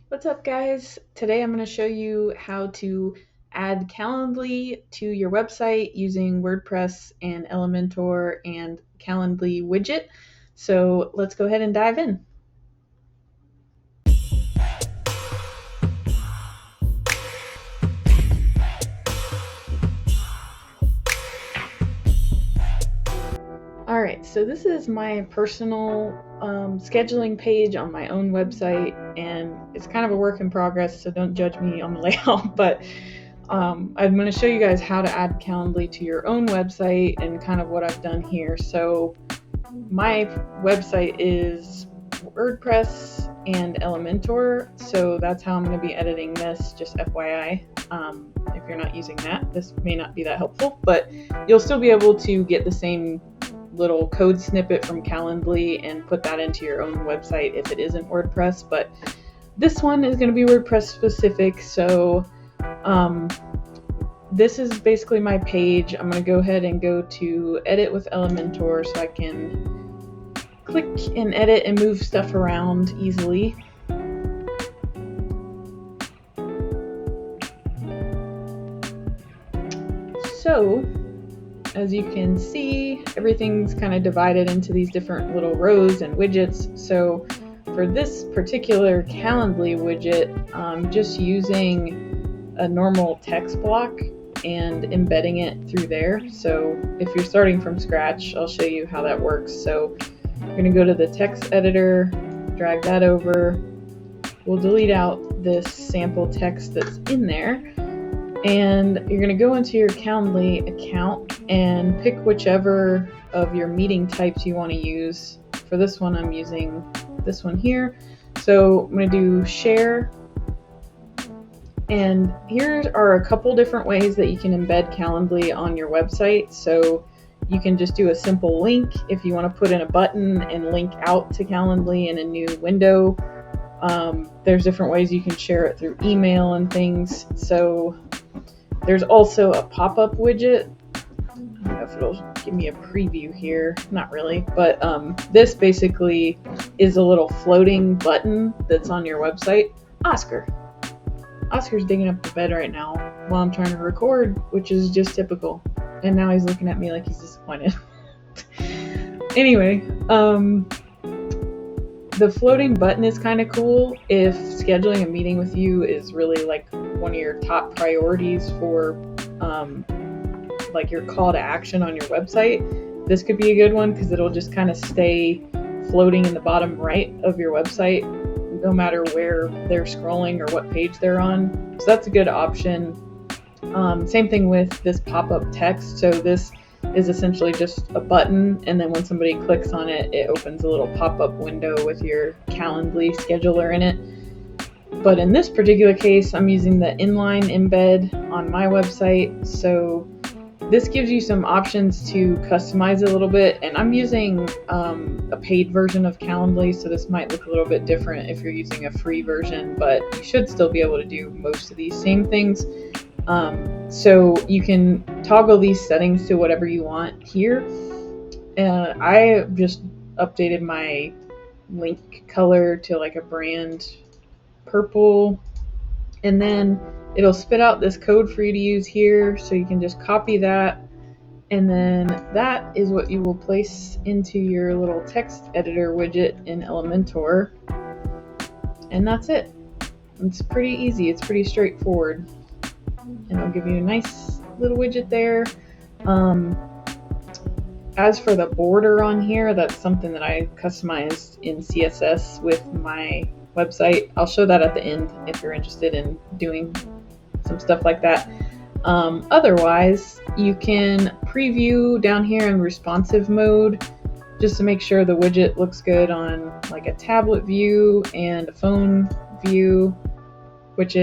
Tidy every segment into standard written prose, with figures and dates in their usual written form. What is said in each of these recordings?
What's up, guys? Today I'm going to show you how to add Calendly to your website using WordPress and Elementor and Calendly widget. So let's go ahead and dive in. Alright, so this is my personal scheduling page on my own website, and it's kind of a work in progress, so don't judge me on the layout, but I'm going to show you guys how to add Calendly to your own website and kind of what I've done here. So my website is WordPress and Elementor, so that's how I'm going to be editing this, just FYI. If you're not using that, this may not be that helpful, but you'll still be able to get the same little code snippet from Calendly and put that into your own website if it isn't WordPress. But this one is going to be WordPress specific, so this is basically my page. I'm going to go ahead and go to edit with Elementor so I can click and edit and move stuff around easily. So as you can see, everything's kind of divided into these different little rows and widgets. So for this particular Calendly widget, I'm just using a normal text block and embedding it through there. So if you're starting from scratch, I'll show you how that works. So you're going to go to the text editor, drag that over. We'll delete out this sample text that's in there. And you're going to go into your Calendly account and pick whichever of your meeting types you want to use. For this one, I'm using this one here. So I'm going to do share. And here are a couple different ways that you can embed Calendly on your website. So you can just do a simple link if you want to put in a button and link out to Calendly in a new window. There's different ways you can share it through email and things. So there's also a pop-up widget. I don't know if it'll give me a preview here. Not really, but this basically is a little floating button that's on your website. Oscar's digging up the bed right now while I'm trying to record, which is just typical. And now he's looking at me like he's disappointed. Anyway, the floating button is kind of cool if scheduling a meeting with you is really like one of your top priorities for like your call to action on your website. This could be a good one because it'll just kind of stay floating in the bottom right of your website no matter where they're scrolling or what page they're on. So that's a good option. Same thing with this pop-up text. So this is essentially just a button, and then when somebody clicks on it, it opens a little pop-up window with your Calendly scheduler in it. But in this particular case, I'm using the inline embed on my website. So this gives you some options to customize a little bit, and I'm using a paid version of Calendly, so this might look a little bit different if you're using a free version, but you should still be able to do most of these same things. So you can toggle these settings to whatever you want here. I just updated my link color to like a brand purple, and then it'll spit out this code for you to use here, so you can just copy that, and then that is what you will place into your little text editor widget in Elementor, and that's it. It's pretty easy, it's pretty straightforward, and I'll give you a nice little widget there. As for the border on here, that's something that I customized in CSS with my website. I'll show that at the end if you're interested in doing some stuff like that. Otherwise, you can preview down here in responsive mode just to make sure the widget looks good on like a tablet view and a phone view, which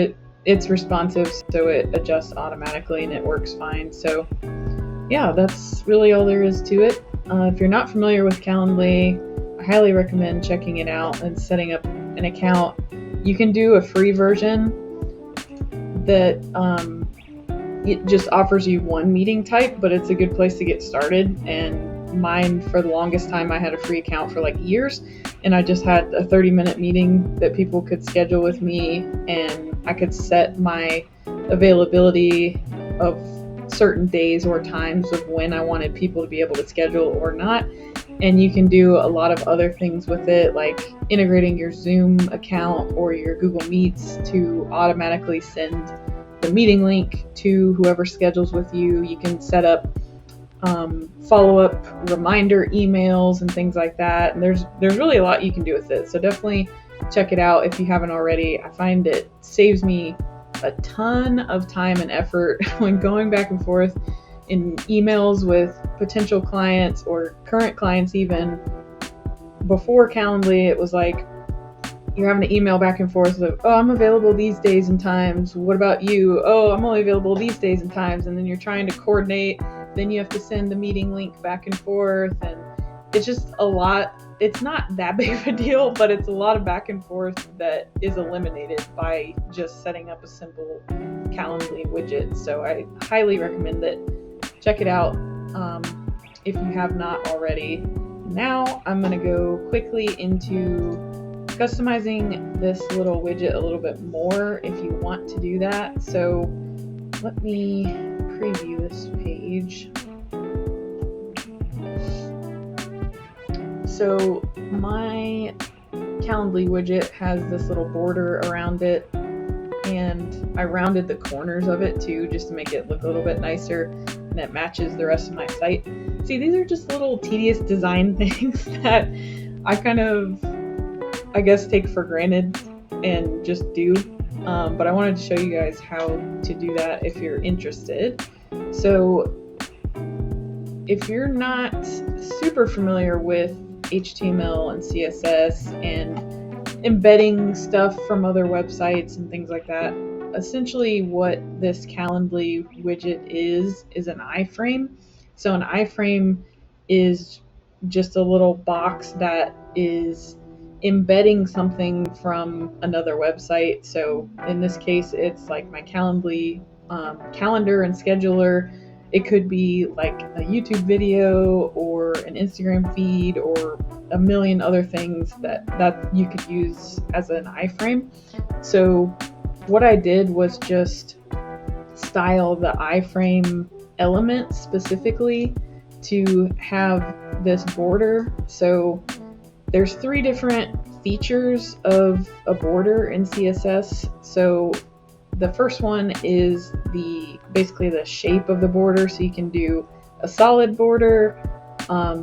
it's responsive, so it adjusts automatically and it works fine. So yeah, that's really all there is to it. If you're not familiar with Calendly, I highly recommend checking it out and setting up an account. You can do a free version that it just offers you one meeting type, but it's a good place to get started, and mine for the longest time. I had a free account for like years, and I just had a 30-minute meeting that people could schedule with me, and I could set my availability of certain days or times of when I wanted people to be able to schedule or not. And you can do a lot of other things with it, like integrating your Zoom account or your Google Meets to automatically send the meeting link to whoever schedules with you. You can set up follow-up reminder emails and things like that. And there's really a lot you can do with it. So definitely check it out if you haven't already. I find it saves me a ton of time and effort when going back and forth in emails with potential clients or current clients. Even before Calendly, it was like you're having to email back and forth of, oh, I'm available these days and times. What about you? Oh, I'm only available these days and times. And then you're trying to coordinate. Then you have to send the meeting link back and forth. And it's just a lot. It's not that big of a deal, but it's a lot of back and forth that is eliminated by just setting up a simple Calendly widget. So I highly recommend it. Check it out if you have not already. Now I'm going to go quickly into customizing this little widget a little bit more if you want to do that. So let me preview this page. So my Calendly widget has this little border around it, and I rounded the corners of it too, just to make it look a little bit nicer, and it matches the rest of my site. See, these are just little tedious design things that I kind of, I guess, take for granted and just do. But I wanted to show you guys how to do that if you're interested. So if you're not super familiar with HTML and CSS and embedding stuff from other websites and things like that, essentially what this Calendly widget is an iframe. So an iframe is just a little box that is embedding something from another website. So in this case, it's like my Calendly calendar and scheduler. It could be like a YouTube video or an Instagram feed or a million other things that you could use as an iframe. So what I did was just style the iframe element specifically to have this border. So there's 3 different features of a border in CSS. So the first one is basically the shape of the border. So you can do a solid border,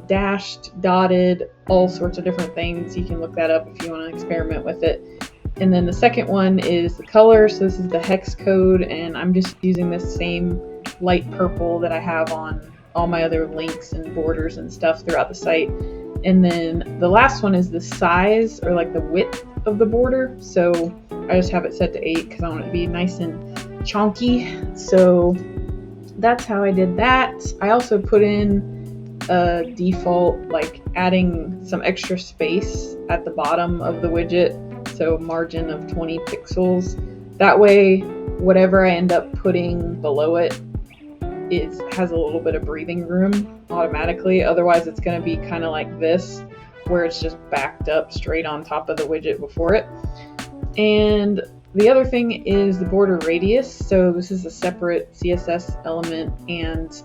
dashed, dotted, all sorts of different things. You can look that up if you want to experiment with it. And then the second one is the color. So this is the hex code, and I'm just using this same light purple that I have on all my other links and borders and stuff throughout the site. And then the last one is the size, or like the width of the border. So I just have it set to 8 because I want it to be nice and chunky. So that's how I did that. I also put in a default, like adding some extra space at the bottom of the widget. So margin of 20 pixels. That way, whatever I end up putting below it has a little bit of breathing room automatically. Otherwise, it's going to be kind of like this, where it's just backed up straight on top of the widget before it. And the other thing is the border radius. So this is a separate CSS element, and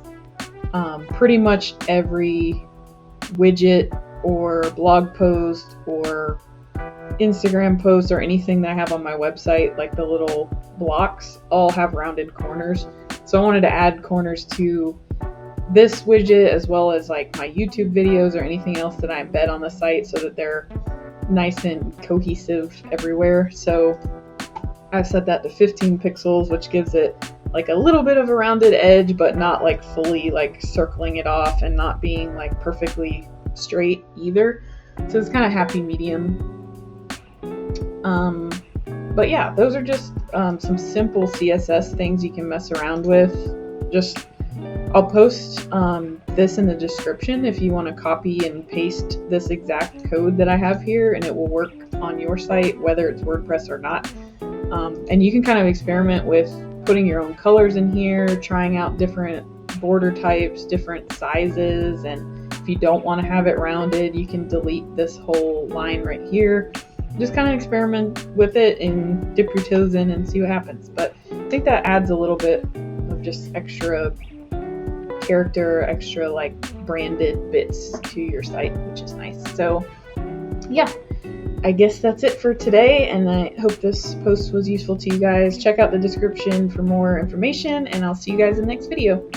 pretty much every widget or blog post or Instagram post or anything that I have on my website, like the little blocks, all have rounded corners. So I wanted to add corners to this widget, as well as like my YouTube videos or anything else that I embed on the site, so that they're nice and cohesive everywhere. So I've set that to 15 pixels, which gives it like a little bit of a rounded edge, but not like fully like circling it off, and not being like perfectly straight either. So it's kind of happy medium. But yeah, those are just some simple CSS things you can mess around with. I'll post this in the description if you want to copy and paste this exact code that I have here, and it will work on your site, whether it's WordPress or not. And you can kind of experiment with putting your own colors in here, trying out different border types, different sizes, and If you don't want to have it rounded, you can delete this whole line right here. Just kind of experiment with it and dip your toes in and see what happens. But I think that adds a little bit of just extra character, extra like branded bits to your site, which is nice. So yeah, I guess that's it for today, and I hope this post was useful to you guys. Check out the description for more information, and I'll see you guys in the next video.